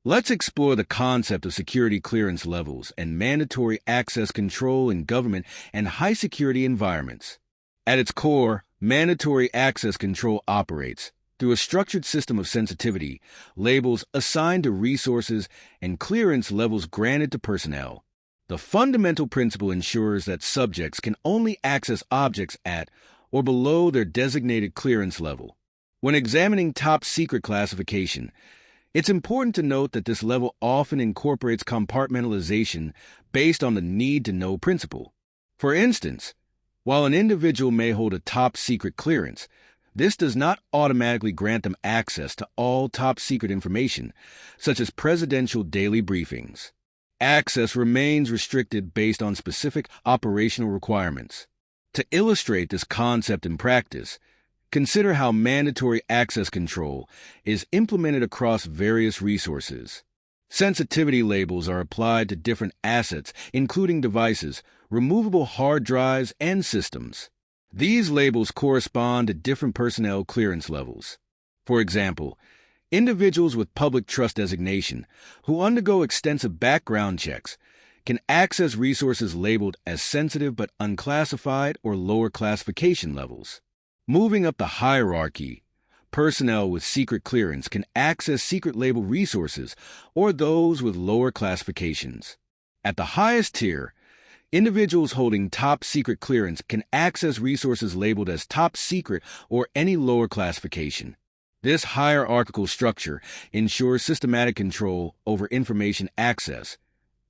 Let's explore the concept of security clearance levels and mandatory access control in government and high-security environments. At its core, mandatory access control operates through a structured system of sensitivity, labels assigned to resources, and clearance levels granted to personnel. The fundamental principle ensures that subjects can only access objects at or below their designated clearance level. When examining top secret classification, it's important to note that this level often incorporates compartmentalization based on the need-to-know principle. For instance, while an individual may hold a top secret clearance, this does not automatically grant them access to all top secret information, such as presidential daily briefings. Access remains restricted based on specific operational requirements. To illustrate this concept in practice, consider how mandatory access control is implemented across various resources. Sensitivity labels are applied to different assets, including devices, removable hard drives, and systems. These labels correspond to different personnel clearance levels. For example, individuals with public trust designation who undergo extensive background checks can access resources labeled as sensitive but unclassified or lower classification levels. Moving up the hierarchy, personnel with secret clearance can access secret label resources or those with lower classifications. At the highest tier, individuals holding top secret clearance can access resources labeled as top secret or any lower classification. This hierarchical structure ensures systematic control over information access,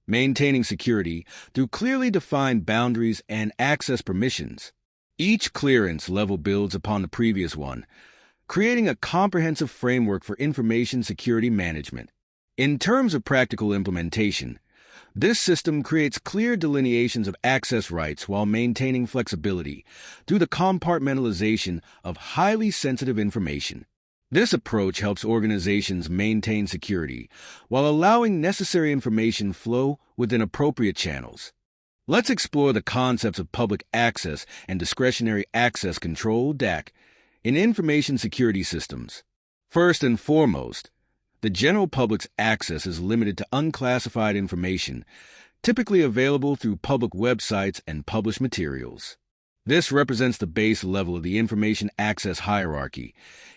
maintaining security through clearly defined boundaries and access permissions. Each clearance level builds upon the previous one, creating a comprehensive framework for information security management. In terms of practical implementation, this system creates clear delineations of access rights while maintaining flexibility through the compartmentalization of highly sensitive information. This approach helps organizations maintain security while allowing necessary information flow within appropriate channels. Let's explore the concepts of public access and discretionary access control (DAC) in information security systems. First and foremost, the general public's access is limited to unclassified information, typically available through public websites and published materials. This represents the base level of the information access hierarchy,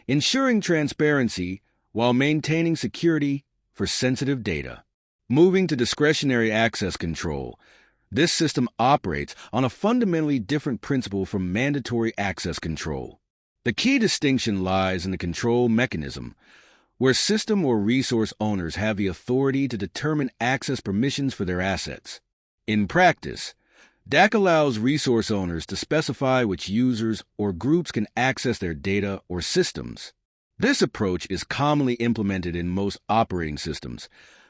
ensuring transparency while maintaining security for sensitive data. Moving to discretionary access control, this system operates on a fundamentally different principle from mandatory access control. The key distinction lies in the control mechanism, where system or resource owners have the authority to determine access permissions for their assets. In practice, DAC allows resource owners to specify which users or groups can access their data or systems. This approach is commonly implemented in most operating systems,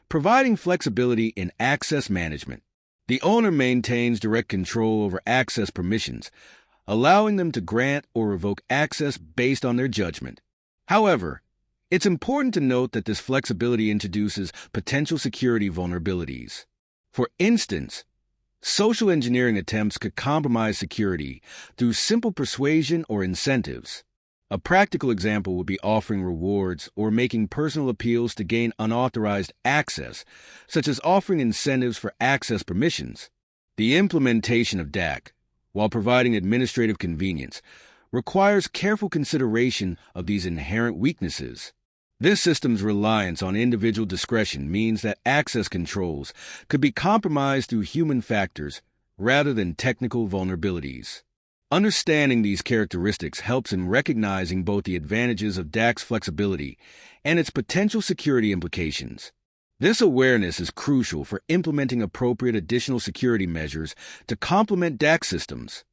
providing flexibility in access management. The owner maintains direct control over access permissions, allowing them to grant or revoke access based on their judgment. However, it's important to note that this flexibility introduces potential security vulnerabilities. For instance, social engineering attempts could compromise security through simple persuasion or incentives. A practical example would be offering rewards or making personal appeals to gain unauthorized access, such as offering incentives for access permissions. The implementation of DAC, while providing administrative convenience, requires careful consideration of these inherent weaknesses. This system's reliance on individual discretion means that access controls could be compromised through human factors rather than technical vulnerabilities. Understanding these characteristics helps in recognizing both the advantages of DAC's flexibility and its potential security implications. This awareness is crucial for implementing appropriate additional security measures to complement DAC systems.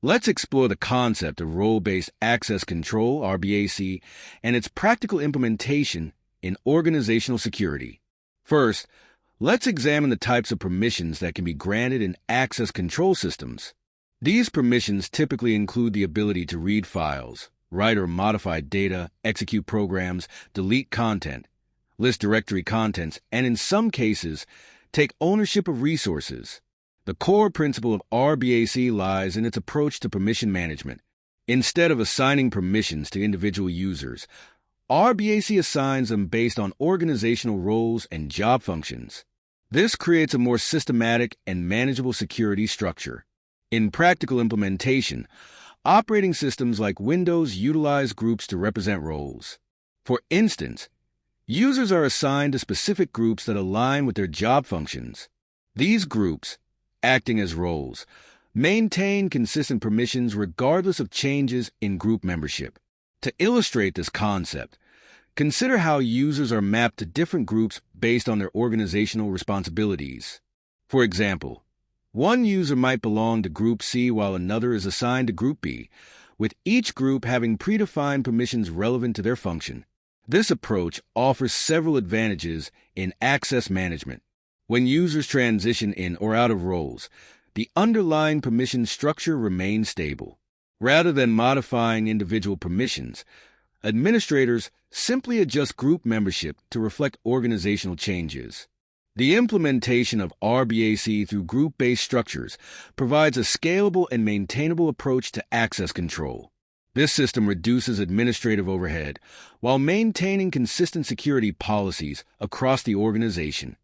Let's explore the concept of role-based access control (RBAC) and its practical implementation in organizational security. First, let's examine the types of permissions that can be granted in access control systems. These permissions typically include the ability to read files, write or modify data, execute programs, delete content, list directory contents, and in some cases, take ownership of resources. The core principle of RBAC lies in its approach to permission management. Instead of assigning permissions to individual users, RBAC assigns them based on organizational roles and job functions. This creates a more systematic and manageable security structure. In practical implementation, operating systems like Windows utilize groups to represent roles. For instance, users are assigned to specific groups that align with their job functions. These groups, acting as roles, maintain consistent permissions regardless of changes in group membership. To illustrate this concept, consider how users are mapped to different groups based on their organizational responsibilities. For example, one user might belong to Group C while another is assigned to Group B, with each group having predefined permissions relevant to their function. This approach offers several advantages in access management. When users transition in or out of roles, the underlying permission structure remains stable. Rather than modifying individual permissions, administrators simply adjust group membership to reflect organizational changes. The implementation of RBAC through group-based structures provides a scalable and maintainable approach to access control. This system reduces administrative overhead while maintaining consistent security policies across the organization.